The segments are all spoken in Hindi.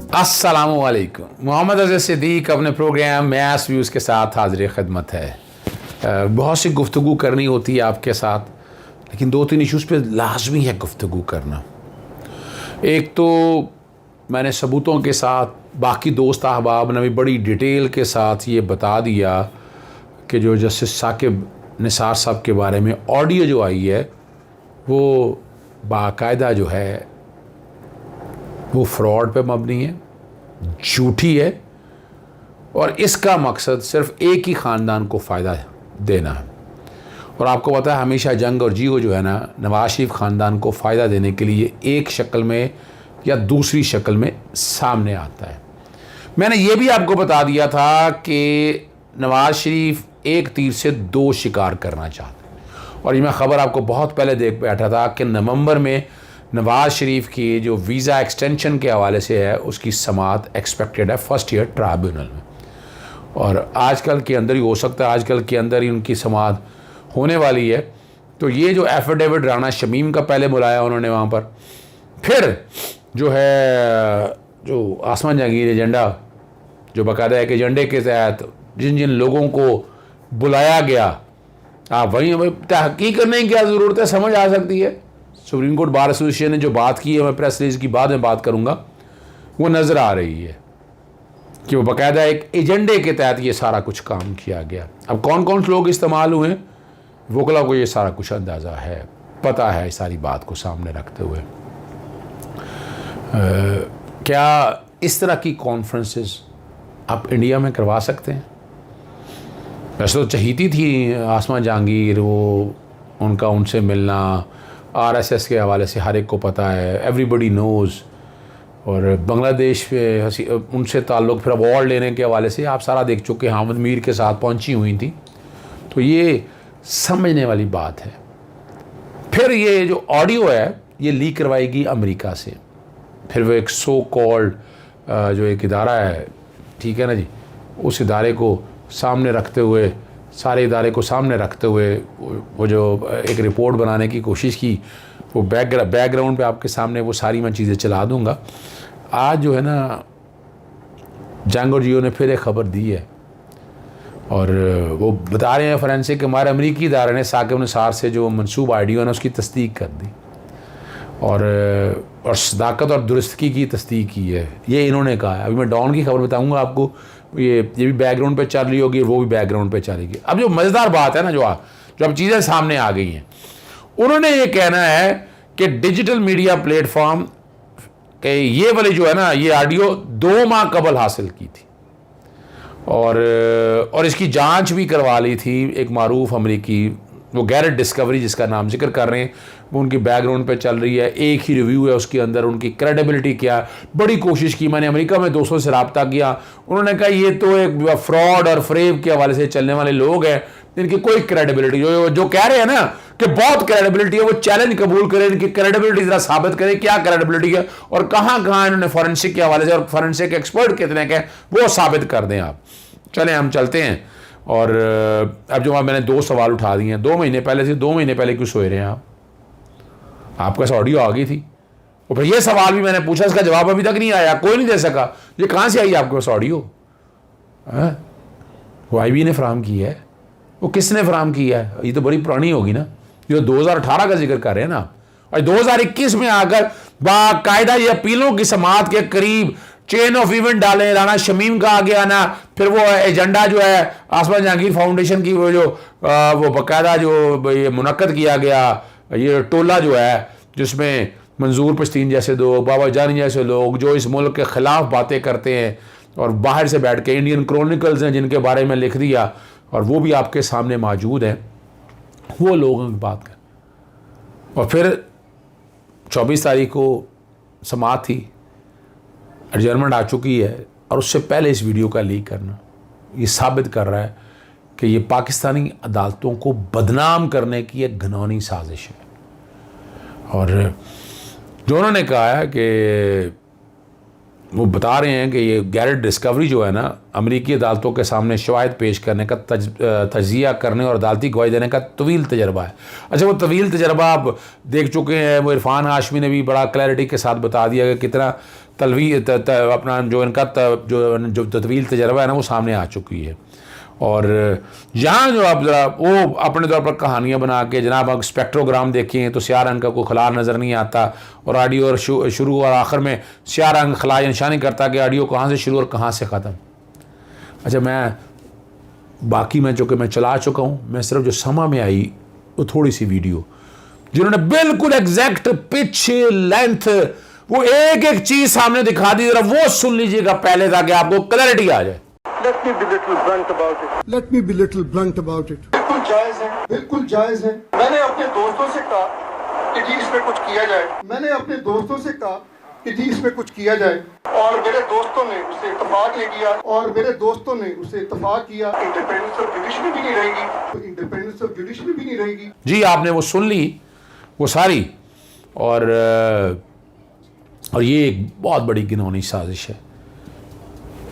अस्सलामुअलैकुम। मोहम्मद अज़ीज़ सिद्दीक़ अपने प्रोग्राम मैस व्यूज़ के साथ हाज़िर ख़िदमत है। बहुत सी गुफ्तगू करनी होती है आपके साथ, लेकिन दो तीन इश्यूज़ पे लाजमी है गुफ्तगू करना। एक तो मैंने सबूतों के साथ, बाकी दोस्त अहबाब ने भी बड़ी डिटेल के साथ ये बता दिया कि जो जस्टिस साकिब निसार साहब के बारे में ऑडियो जो आई है वो बाकायदा जो है वो फ्रॉड पे मबनी है, झूठी है, और इसका मकसद सिर्फ एक ही ख़ानदान को फ़ायदा देना है। और आपको पता है हमेशा जंग और जियो जो है ना, नवाज शरीफ ख़ानदान को फ़ायदा देने के लिए एक शक्ल में या दूसरी शक्ल में सामने आता है। मैंने ये भी आपको बता दिया था कि नवाज शरीफ एक तीर से दो शिकार करना चाहते हैं, और ये मैं ख़बर आपको बहुत पहले देख बैठा था कि नवंबर में नवाज शरीफ की जो वीज़ा एक्सटेंशन के हवाले से है उसकी समाअत एक्सपेक्टेड है फर्स्ट ईयर ट्राइब्यूनल में, और आजकल के अंदर ही हो सकता है, आजकल के अंदर ही उनकी समाअत होने वाली है। तो ये जो एफिडेविट राना शमीम का पहले बुलाया उन्होंने वहाँ पर, फिर जो है जो आसमान जहांगीर एजेंडा जो बाकायदा एक एजेंडे के तहत जिन जिन लोगों को बुलाया गया, आप वहीं तहकीक करने की क्या ज़रूरत है, समझ आ सकती है। सुप्रीम कोर्ट बार एसोसिएशन ने जो बात की है, मैं प्रेस रिलीज की बाद में बात करूंगा, वो नज़र आ रही है कि वो बाकायदा एक एजेंडे के तहत ये सारा कुछ काम किया गया। अब कौन कौन से लोग इस्तेमाल हुए, वकला को ये सारा कुछ अंदाज़ा है, पता है, सारी बात को सामने रखते हुए क्या इस तरह की कॉन्फ्रेंसेस आप इंडिया में करवा सकते हैं? वैसे तो चाहती थी आसमा जहांगीर, वो उनका उनसे मिलना आरएसएस के हवाले से हर एक को पता है, एवरीबडी नोज़, और बांग्लादेश पे उनसे ताल्लुक़, फिर अवार्ड लेने के हवाले से आप सारा देख चुके, हामिद मीर के साथ पहुंची हुई थी, तो ये समझने वाली बात है। फिर ये जो ऑडियो है ये लीक करवाएगी अमेरिका से, फिर वो एक सो कॉल्ड जो एक इदारा है, ठीक है ना जी, उस इदारे को सामने रखते हुए, सारे इदारे को सामने रखते हुए वो जो एक रिपोर्ट बनाने की कोशिश की, वो बैकग्राउंड पे आपके सामने वो सारी मैं चीज़ें चला दूंगा। आज जो है ना जंग और जियो ने फिर एक ख़बर दी है, और वो बता रहे हैं फोरेंसिक हमारे अमरीकी इदारे ने साकिब निसार से जो मनसूब आइडियो है उसकी तस्दीक कर दी, और सदाकत और दुरुस्तगी की तस्दीक की है, ये इन्होंने कहा है। अभी मैं डॉन की खबर बताऊंगा आपको, ये भी बैकग्राउंड पे चल रही होगी, वो भी बैकग्राउंड पे चलेगी। अब जो मज़ेदार बात है ना, जो अब चीज़ें सामने आ गई हैं, उन्होंने ये कहना है कि डिजिटल मीडिया प्लेटफॉर्म के ये वाली जो है ना, ये ऑडियो 2 माह कबल हासिल की थी, और इसकी जांच भी करवा ली थी एक मारूफ अमरीकी, वो गैरेट डिस्कवरी जिसका नाम जिक्र कर रहे हैं, वो उनकी बैकग्राउंड पे चल रही है। एक ही रिव्यू है उसके अंदर, उनकी क्रेडिबिलिटी क्या है। बड़ी कोशिश की मैंने, अमेरिका में दोस्तों से रब्ता किया, उन्होंने कहा ये तो एक फ्रॉड और फ्रेब के हवाले से चलने वाले लोग हैं, इनकी कोई क्रेडिबिलिटी, जो कह रहे हैं ना कि बहुत क्रेडिबिलिटी है, वो चैलेंज कबूल करें, इनकी क्रेडिबिलिटी जरा साबित करें, क्या क्रेडिबिलिटी है और कहाँ कहाँ इन्होंने फॉरेंसिक के हवाले से, और फॉरेंसिक एक्सपर्ट कितने के, वो साबित कर दें आप। चलें हम चलते हैं। और अब जो मैंने 2 सवाल उठा दिए हैं 2 महीने पहले से, 2 महीने पहले क्यों सोए रहे हैं आप? आपके पास ऑडियो आ गई थी, और फिर ये सवाल भी मैंने पूछा, इसका जवाब अभी तक नहीं आया, कोई नहीं दे सका। ये कहाँ से आई आपके पास ऑडियो? वो IB ने फराहम की है, वो किसने फराहम की है? ये तो बड़ी पुरानी होगी ना, ये 2018 का जिक्र कर रहे हैं ना, और 2021 में आकर बाकायदा ये अपीलों की समाअत के करीब चेन ऑफ इवेंट डाले, राना शमीम का आ गया ना, फिर वो एजेंडा जो है आसमान जहांगीर फाउंडेशन की, वो जो वो बाकायदा जो ये मुनक्कद किया गया, ये टोला जो है जिसमें मंजूर पश्तीन जैसे लोग, बाबा जानी जैसे लोग जो इस मुल्क के ख़िलाफ़ बातें करते हैं, और बाहर से बैठ के इंडियन क्रॉनिकल्स हैं जिनके बारे में लिख दिया, और वो भी आपके सामने मौजूद हैं, वो लोगों की बात कर। और फिर 24 तारीख को समाअत थी, एडजर्नमेंट आ चुकी है, और उससे पहले इस वीडियो का लीक करना ये साबित कर रहा है कि ये पाकिस्तानी अदालतों को बदनाम करने की एक घिनौनी साजिश है। और जो उन्होंने कहा है कि वो बता रहे हैं कि ये गैरेट डिस्कवरी जो है ना, अमरीकी अदालतों के सामने शवाहिद पेश करने का, तजिया करने और अदालती गवाही देने का तवील तजर्बा है। अच्छा, वो तवील तजर्बा आप देख चुके हैं, वो इरफान हाशमी ने भी बड़ा क्लैरिटी के साथ बता दिया कि कितना अपना जो इनका जो तवील तजर्बा है ना वो सामने आ चुकी है। और यहाँ जो आप ज़रा वो अपने तौर पर कहानियाँ बना के, जनाब आप स्पेक्ट्रोग्राम देखें तो स्याह रंग का कोई खला नज़र नहीं आता, और ऑडियो शुरू और आखिर में स्याह रंग खला निशानी करता कि ऑडियो कहाँ से शुरू और कहाँ से ख़त्म। अच्छा, मैं बाकी मैं चूँकि मैं चला चुका हूँ, मैं सिर्फ जो समा में आई वो थोड़ी सी वीडियो जिन्होंने बिल्कुल एग्जैक्ट पिच लेंथ वो एक एक चीज़ सामने दिखा दी, ज़रा वो सुन लीजिएगा पहले ताकि आपको क्लैरिटी आ जाए। Let me be little blunt about it. Let me be little blunt about it. बिल्कुल जायज है, बिल्कुल जायज है। मैंने अपने दोस्तों से कहा कि जी इसमें कुछ किया जाए, मैंने अपने दोस्तों से कहा कि जी इसमें कुछ किया जाए, और मेरे दोस्तों ने उससे इत्तेफाक नहीं किया, और मेरे दोस्तों ने उससे इत्तेफाक किया। इंडिपेंडेंस ऑफ जुडिशरी भी नहीं रहेगी, तो इंडिपेंडेंस ऑफ जुडिशरी भी नहीं रहेगी। जी, आपने वो सुन ली वो सारी, और ये एक बहुत बड़ी घिनौनी साजिश है।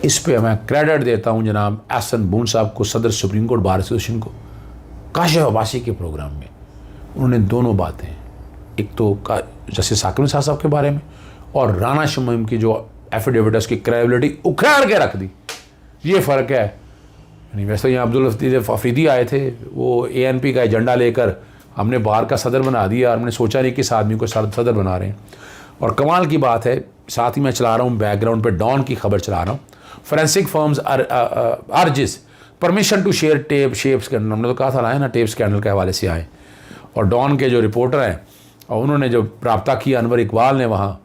इस पे मैं क्रेडिट देता हूँ जनाब एहसन बून साहब को, सदर सुप्रीम कोर्ट बार एसोसिएशन को। काशिफ अब्बासी के प्रोग्राम में उन्होंने दोनों बातें, एक तो जस्टिस साकिब निसार साहब के बारे में और राना शमीम की जो एफिडेविट है उसकी क्रेडिबिलिटी उखाड़ के रख दी। ये फ़र्क है। यानी वैसे यहाँ अब्दुल लतीफ़ अफरीदी आए थे, वो ANP का एजेंडा लेकर हमने बार का सदर बना दिया, और हमने सोचा नहीं कि इस आदमी को सदर बना रहे हैं। और कमाल की बात है, साथ ही मैं चला रहा हूँ बैकग्राउंड पे डॉन की खबर चला रहा हूँ। Forensic firms urges permission to share tape shapes, हमने तो कहा था लाए ना, टेप स्कैंडल के हवाले से आए। और डॉन के जो रिपोर्टर हैं और उन्होंने जो रब्ता किया अनवर इकबाल ने वहाँ,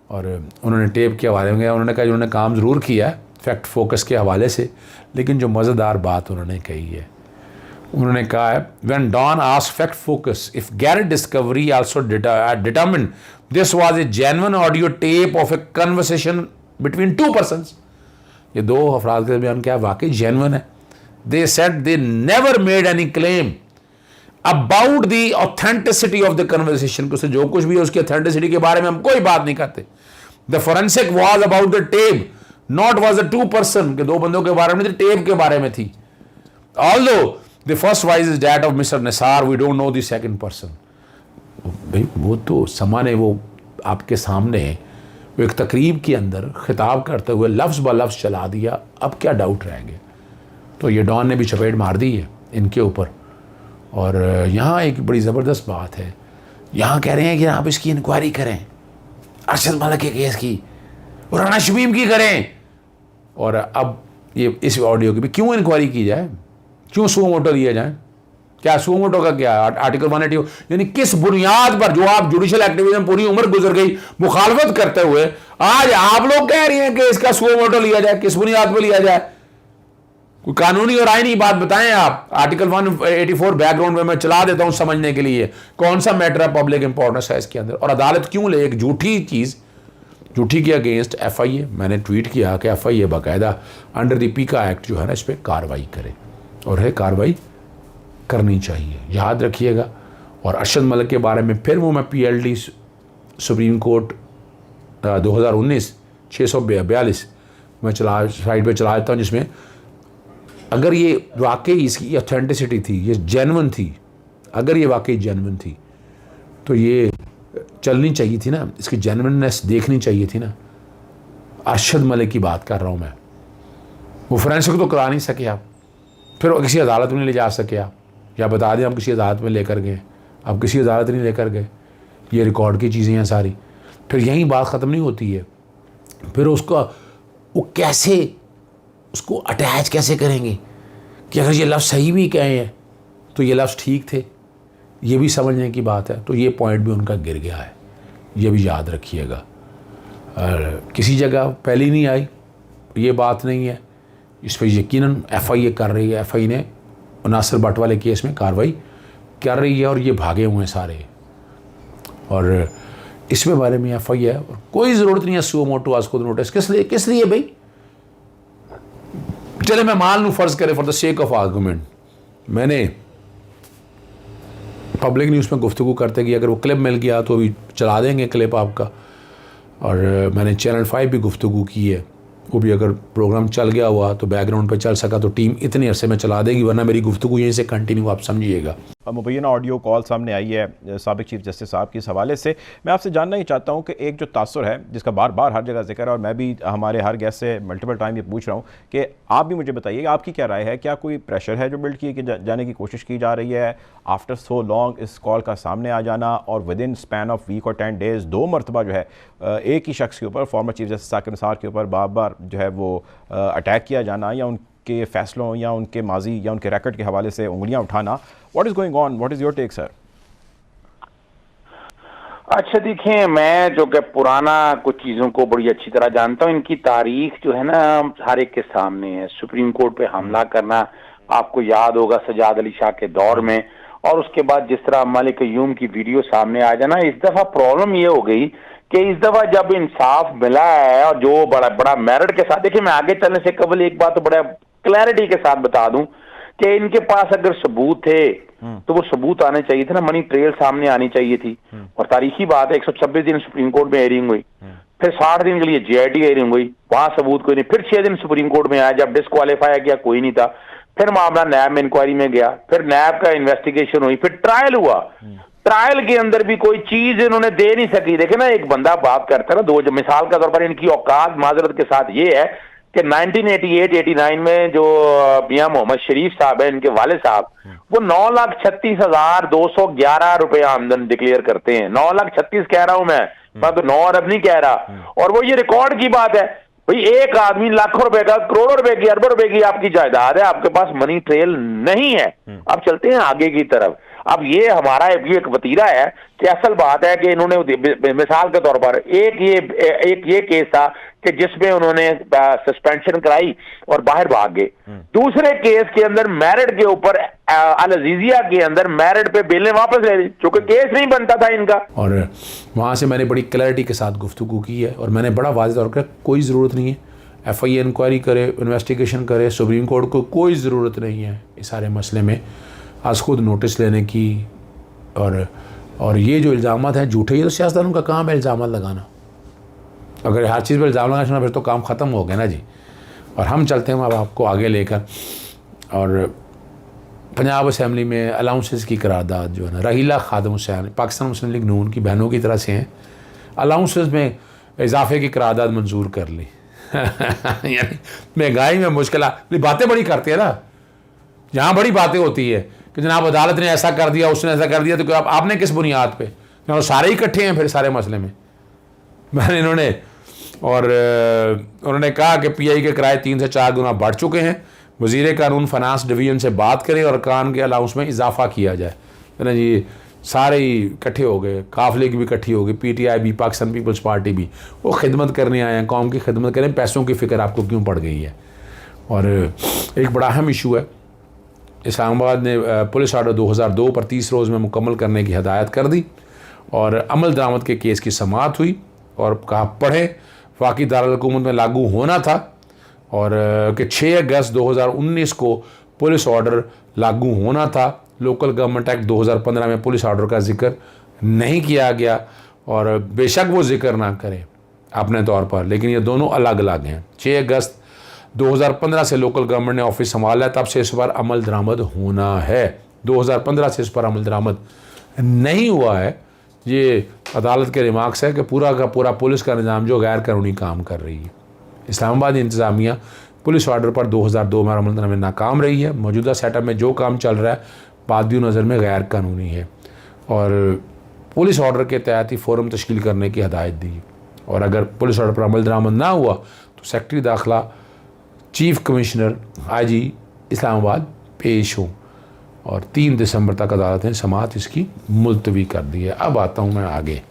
और उन्होंने टेप के हवाले में उन्होंने कहा उन्होंने काम ज़रूर किया है फैक्ट फोकस के हवाले से, लेकिन जो मज़ेदार बात उन्होंने कही है, उन्होंने कहा है when Dawn asked Fact Focus if Garrett Discovery also determined this was a genuine audio tape of a conversation between two persons. ये दो अफराद के बयान क्या वाकई जेन्युइन है। They said they never made any claim about the authenticity of the conversation, को जो कुछ भी है उसकी ऑथेंटिसिटी के बारे में हम कोई बात नहीं करते। The forensic was about the tape not was a two person, के दो बंदों के बारे में थी, टेप के बारे में थी। Although the first voice is that of mister Nisar, we don't know the second person. भाई वो तो समा ने वो आपके सामने वो एक तकरीब के अंदर खिताब करते हुए लफ्ज़ ब लफ्ज़ चला दिया, अब क्या डाउट रहेंगे। तो ये डॉन ने भी चपेट मार दी है इनके ऊपर। और यहाँ एक बड़ी ज़बरदस्त बात है, यहाँ कह रहे हैं कि आप इसकी इंक्वायरी करें, अरशद मलिक के केस की और राना शमीम की करें। और अब ये इस ऑडियो की भी क्यों इंक्वायरी की जाए, क्यों सुओ मोटो दिया जाए, क्या सुओ मोटो का क्या आर्टिकल 180, यानी किस बुनियाद पर जो आप जुडिशल एक्टिविज्म पूरी उम्र गुजर गई मुखालफत करते हुए आज आप लोग कह रहे हैं कि इसका सुओ मोटो लिया जाए, किस बुनियाद पर लिया जाए? कोई कानूनी और आईनी बात बताएं आप। आर्टिकल 184 बैकग्राउंड में मैं चला देता हूं समझने के लिए कौन सा मैटर है पब्लिक इंपॉर्टेंस है इसके अंदर। और अदालत क्यों ले एक झूठी चीज़, झूठी के अगेंस्ट FIA, मैंने ट्वीट किया कि FIA बाकायदा अंडर द पीका एक्ट जो है ना इस पर कार्रवाई करे, और है कार्रवाई करनी चाहिए, याद रखिएगा। और अरशद मलिक के बारे में फिर वो मैं PLD सुप्रीम कोर्ट 2019 642 मैं साइड पे चला देता हूँ, जिसमें अगर ये वाकई इसकी ऑथेंटिसिटी थी, ये जेन्युइन थी, अगर ये वाकई जेन्युइन थी तो ये चलनी चाहिए थी ना, इसकी जेन्युइननेस देखनी चाहिए थी ना। अरशद मलिक की बात कर रहा हूँ मैं, वो फोरेंसिक तो करा नहीं सके आप, फिर वो किसी अदालत में नहीं ले जा सके आप, या बता दें हम किसी अदालत में लेकर गए, आप किसी अदालत नहीं लेकर गए, ये रिकॉर्ड की चीज़ें हैं सारी। फिर यहीं बात ख़त्म नहीं होती है, फिर उसका वो कैसे उसको अटैच कैसे करेंगे कि अगर ये लफ्ज़ सही भी कहे हैं तो ये लफ्ज़ ठीक थे, ये भी समझने की बात है। तो ये पॉइंट भी उनका गिर गया है, ये भी याद रखिएगा। किसी जगह पहले नहीं आई, ये बात नहीं है, इस पर यकीनन FIA कर रही है, FIA ने नासिर भट्ट वाले केस में कार्रवाई कर रही है, और ये भागे हुए हैं सारे। और इसमें बारे में FIA है, और कोई ज़रूरत नहीं है सुओ मोटो आज खुद नोटिस। किस लिए भाई? चले मैं मान लूँ फ़र्ज़ करें for the sake of argument, मैंने पब्लिक न्यूज़ में गुफ्तगू करते कि अगर वो क्लिप मिल गया तो अभी चला देंगे क्लिप आपका। और मैंने चैनल 5 भी गुफ्तगू की है, वो भी अगर प्रोग्राम चल गया हुआ तो बैकग्राउंड पे चल सका तो टीम इतने अरसे में चला देगी, वरना मेरी गुफ्तगू यहीं से कंटिन्यू आप समझिएगा। मुबैना ऑडियो कॉल सामने आई है साबिक चीफ जस्टिस साहब के इस हवाले से। मैं आपसे जानना ही चाहता हूँ कि एक जो तासुर है जिसका बार बार हर जगह जिक्र है, और मैं भी हमारे हर गेस्ट से मल्टीपल टाइम ये पूछ रहा हूँ कि आप भी मुझे बताइए आपकी क्या राय है, क्या कोई प्रेशर है जो बिल्ड किए जाने की कोशिश की जा रही है आफ्टर सो लॉन्ग इस कॉल का सामने आ जाना, और within span of week और 10 डेज़ 2 मरतबा जो है एक ही शख्स के ऊपर, former chief justice Saqib Nisar के ऊपर बार बार जो है वो अटैक किया जाना, या उनके फैसलों या उनके माजी या उनके रैकेट के हवाले से उंगलियां उठाना। What is going on, what is your take sir? अच्छा देखिए, मैं जो कि पुराना कुछ चीज़ों को बड़ी अच्छी तरह जानता हूँ, इनकी तारीख जो है ना हर एक के सामने है। सुप्रीम कोर्ट पे हमला करना आपको याद होगा सजाद अली शाह के दौर में, और उसके बाद जिस तरह मलिक यूम की वीडियो सामने आ जाना। इस दफ़ा प्रॉब्लम ये हो गई कि इस दफ़ा जब इंसाफ मिला है और जो बड़ा बड़ा मेरिट के साथ, देखिए मैं आगे चलने से कबल एक बात तो बड़ा क्लैरिटी के साथ बता दूं कि इनके पास अगर सबूत थे तो वो सबूत आने चाहिए थे ना, मनी ट्रेल सामने आनी चाहिए थी। और तारीखी बात है 126 दिन सुप्रीम कोर्ट में हेयरिंग हुई, फिर 60 दिन के लिए JIT हेयरिंग हुई, वहां सबूत कोई नहीं, फिर 6 दिन सुप्रीम कोर्ट में आया जब डिस्क्वालीफाई किया कोई नहीं था, फिर मामला नैब में इंक्वायरी में गया, फिर नैब का इन्वेस्टिगेशन हुई, फिर ट्रायल हुआ। ट्रायल के अंदर भी कोई चीज इन्होंने दे नहीं सकी। देखे ना, एक बंदा बात करता है ना, दो मिसाल का तौर पर इनकी औकात माजरत के साथ ये है कि 1988-89 में जो मियां मोहम्मद शरीफ साहब है, इनके वाले साहब, वो 9,36,211 रुपए आमदन डिक्लेयर करते हैं। 9,36,000 कह रहा हूं मैं तो 9 अरब नहीं कह रहा। और वो ये रिकॉर्ड की बात है भाई, एक आदमी लाखों रुपए का, करोड़ों रुपए की, अरबों रुपए की आपकी जायदाद है, आपके पास मनी ट्रेल नहीं है। अब चलते हैं आगे की तरफ। अब ये हमारा ये एक वतीरा है कि असल बात है कि इन्होंने मिसाल के तौर पर एक ये केस था कि जिसमें उन्होंने सस्पेंशन कराई और बाहर भाग गए। दूसरे केस के अंदर मेरिट के ऊपर अल अजीजिया के अंदर मेरिट पे बेलें वापस ले ली, क्योंकि केस नहीं बनता था इनका। और वहाँ से मैंने बड़ी क्लैरिटी के साथ गुफ्तगू की है, और मैंने बड़ा वाज़ेह तौर पर कोई ज़रूरत नहीं है FIA इंक्वायरी करे, इन्वेस्टिगेशन करे, सुप्रीम कोर्ट को कोई ज़रूरत नहीं है इस सारे मसले में आज खुद नोटिस लेने की। और ये जो इल्ज़ाम हैं झूठे, ये तो सियासतदानों का काम है इल्ज़ाम लगाना। अगर हर चीज़ पर इल्ज़ाम लगाना फिर तो काम ख़त्म हो गया ना जी। और हम चलते हैं अब आपको आगे लेकर, और पंजाब असम्बली में अलाउंसेस की करारदाद जो है ना, रहीला खादम हुसैन पाकिस्तान मुस्लिम लीग नून की बहनों की तरह से हैं, अलाउंसेस में इजाफे की करारदाद मंजूर कर ली। यानी महंगाई में मुश्किल बातें बड़ी करते हैं ना, यहाँ बड़ी बातें होती है कि जनाब अदालत ने ऐसा कर दिया, उसने ऐसा कर दिया, तो आपने किस बुनियाद पे? तो सारे ही इकट्ठे हैं फिर सारे मसले में। मैंने उन्होंने कहा कि PI के किराए 3 से 4 गुना बढ़ चुके हैं, वज़ीर कानून फाइनेंस डिवीज़न से बात करें और अरकान के अलाउंस में इजाफा किया जाए। है ना जी, सारे ही इकट्ठे हो गए, काफ लीग भी इकट्ठी हो गई, PTI भी, पाकिस्तान पीपल्स पार्टी भी, वो खिदमत करने आए हैं, कौम की खिदमत करें, पैसों की फ़िक्र आपको क्यों पड़ गई है। और एक बड़ा अहम इशू है, इस्लामाबाद ने पुलिस ऑर्डर 2002 पर 30 रोज़ में मुकम्मल करने की हदायत कर दी, और अमल दरामद के केस की समाअत हुई और कहा पढ़ें वाकई दारुल-हुकूमत में लागू होना था, और कि 6 अगस्त 2019 को पुलिस ऑर्डर लागू होना था। लोकल गवर्नमेंट एक्ट 2015 में पुलिस ऑर्डर का जिक्र नहीं किया गया, और बेशक वो जिक्र ना करें अपने तौर पर, लेकिन ये दोनों अलग अलग हैं। 6 अगस्त 2015 से लोकल गवर्नमेंट ने ऑफिस संभाला है, तब से इस पर अमल दरामद होना है। 2015 से इस पर अमल दरामद नहीं हुआ है, ये अदालत के रिमार्क्स है कि पूरा का पूरा पुलिस का निज़ाम जो गैर कानूनी काम कर रही है। इस्लामाबाद इंतज़ामिया पुलिस ऑर्डर पर 2002 में अमल दरामद में नाकाम रही है। मौजूदा सेटअप में जो काम चल रहा है बादियों नज़र में गैर कानूनी है, और पुलिस ऑर्डर के तहत ही फोरम तश्कील करने की हदायत दी। और अगर पुलिस ऑर्डर पर अमल दरामद ना हुआ तो सेक्रेटरी दाखिला, चीफ कमिश्नर, IG इस्लामाबाद पेश हों, और 3 दिसंबर तक अदालत ने समाअत इसकी मुलतवी कर दी है। अब आता हूँ मैं आगे।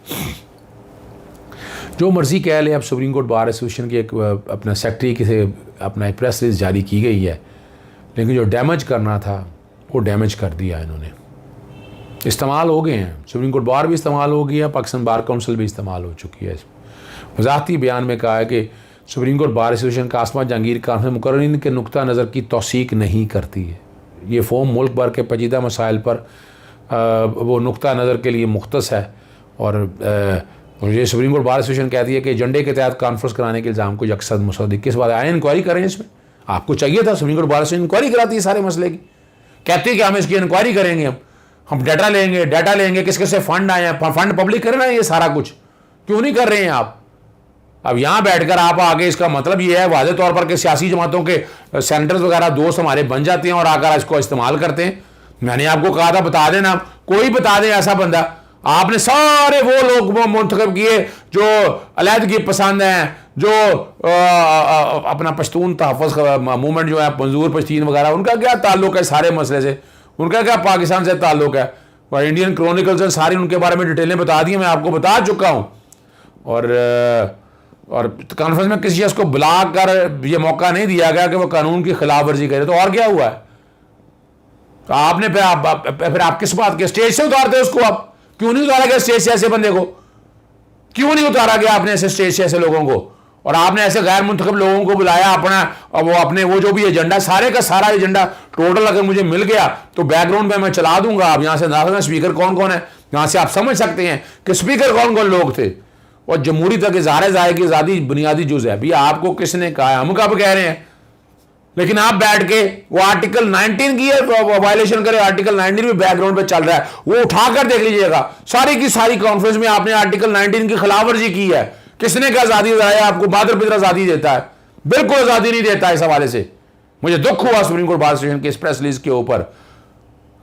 जो मर्ज़ी कह ले, अब सुप्रीम कोर्ट बार एसोसिएशन की एक अपना सेक्रेटरी के से अपना एक प्रेस रिलीज जारी की गई है, लेकिन जो डैमेज करना था वो डैमेज कर दिया इन्होंने। इस्तेमाल हो गए हैं, सुप्रीम कोर्ट बार भी इस्तेमाल हो गया, पाकिस्तान बार काउंसिल भी इस्तेमाल हो चुकी है। वजाहती बयान में कहा है कि सुप्रीम कोर्ट बार एसोसिएशन का आसमा जहांगीर खान में मुकर्ररीन के नुक्ता नज़र की तौसीक नहीं करती है। ये फ़ोम मुल्क भर के पेचीदा मसाइल पर वो नुक्ता नज़र के लिए मुख्तस है, और ये सुप्रीम कोर्ट बार एसोसिएशन कहती है कि एजेंडे के तहत कॉन्फ्रेंस कराने के इल्ज़ाम को यकसद मुसद्दिक। किस बात आए इंक्वायरी करें इसमें? आपको चाहिए था Supreme Court Bar Association inquiry कराती है सारे मसले की, कहती है कि हम इसकी इंक्वायरी करेंगे, हम हम डाटा लेंगे किस किस से फंड आए हैं, फंड पब्लिक करें ना ये सारा कुछ, क्यों नहीं कर रहे हैं आप? अब यहां बैठकर आप आगे, इसका मतलब ये है वाज़े तौर पर कि सियासी जमातों के सेनेटर्स वगैरह दोस्त हमारे बन जाते हैं और आकर इसको इस्तेमाल करते हैं। मैंने आपको कहा था बता देना, कोई बता दे ऐसा बंदा। आपने सारे वो लोग मुंतखब किए जो अलहदगी पसंद हैं, जो अपना पश्तून तहफ़्फ़ुज़ मूवमेंट जो है, मंजूर पश्तीन वगैरह, उनका क्या ताल्लुक है सारे मसले से? उनका क्या पाकिस्तान से ताल्लुक है? और इंडियन क्रॉनिकल से सारी उनके बारे में डिटेलें बता दी, मैं आपको बता चुका हूँ। और कॉन्फ्रेंस में किसी चीज़ को बुला कर ये मौका नहीं दिया गया कि वो कानून की खिलाफ वर्जी करे। तो और क्या हुआ है? तो आपने फिर आप किस बात के स्टेज से उतारते उसको? आप क्यों नहीं उतारा गया स्टेज से ऐसे बंदे को? क्यों नहीं उतारा गया आपने ऐसे स्टेज से ऐसे लोगों को? और आपने ऐसे गैर मुंतखब लोगों को बुलाया अपना, और वो अपने वो जो भी एजेंडा, सारे का सारा एजेंडा टोटल अगर मुझे मिल गया तो बैकग्राउंड में मैं चला दूंगा। आप यहां से ना स्पीकर कौन कौन है, यहां से आप समझ सकते हैं कि स्पीकर कौन कौन लोग थे। और जमहूरी तक इज़हार राय की आज़ादी बुनियादी जुज़ है। भैया आपको किसने कहा है? हम कब कह रहे हैं? लेकिन आप बैठ के वो आर्टिकल 19 की वायलेशन करे, आर्टिकल 19 भी बैकग्राउंड पे चल रहा है, वो उठाकर देख लीजिएगा। सारी की सारी कॉन्फ्रेंस में आपने आर्टिकल 19 की खिलाफवर्जी की है। किसने कहा आज़ादी है? आपको बादर पितर आज़ादी देता है? बिल्कुल आज़ादी नहीं देता। इस हवाले से मुझे दुख हुआ सुप्रीम कोर्ट बार स्टेशन के इस प्रेस रिलीज के ऊपर।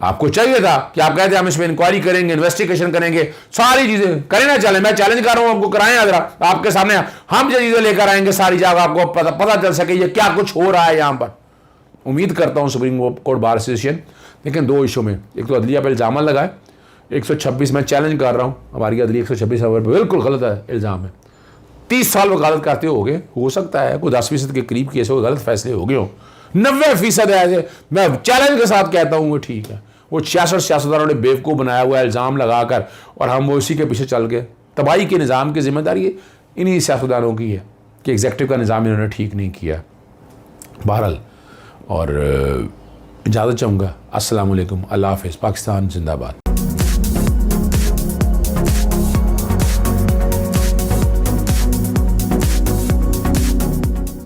आपको चाहिए था कि आप कहते हैं हम इसमें इंक्वायरी करेंगे, इन्वेस्टिगेशन करेंगे, सारी चीजें करें ना। चले, मैं चैलेंज कर रहा हूं आपको, कराएं जरा आपके सामने, हम जो चीजें लेकर आएंगे सारी जगह आपको पता चल सके ये क्या कुछ हो रहा है यहां पर। उम्मीद करता हूं सुप्रीम कोर्ट बार एसोसिएशन, लेकिन दो इशू में, एक तो अदलिया पर इल्जाम लगाए, 126 मैं चैलेंज कर रहा हूं, हमारी अदलिया 126 पर बिल्कुल गलत है इल्जाम है। 30 साल वकालत करते हो सकता है कोई 10% के करीब केस हो, गलत फैसले हो गए हो, 90% है। मैं चैलेंज के साथ कहता हूं वो ठीक है। वो 66 सियासतदानों ने बेवकूफ़ बनाया हुआ है इल्ज़ाम लगाकर, और हम वो इसी के पीछे चल गए। तबाही के निज़ाम की जिम्मेदारी इन्हीं सियासतदानों की है कि एग्जेक्टिव का निज़ाम इन्होंने ठीक नहीं किया। बहरहाल, और इजाज़त चाहूँगा। अस्सलाम वालेकुम, अल्लाह हाफ़िज़, पाकिस्तान जिंदाबाद।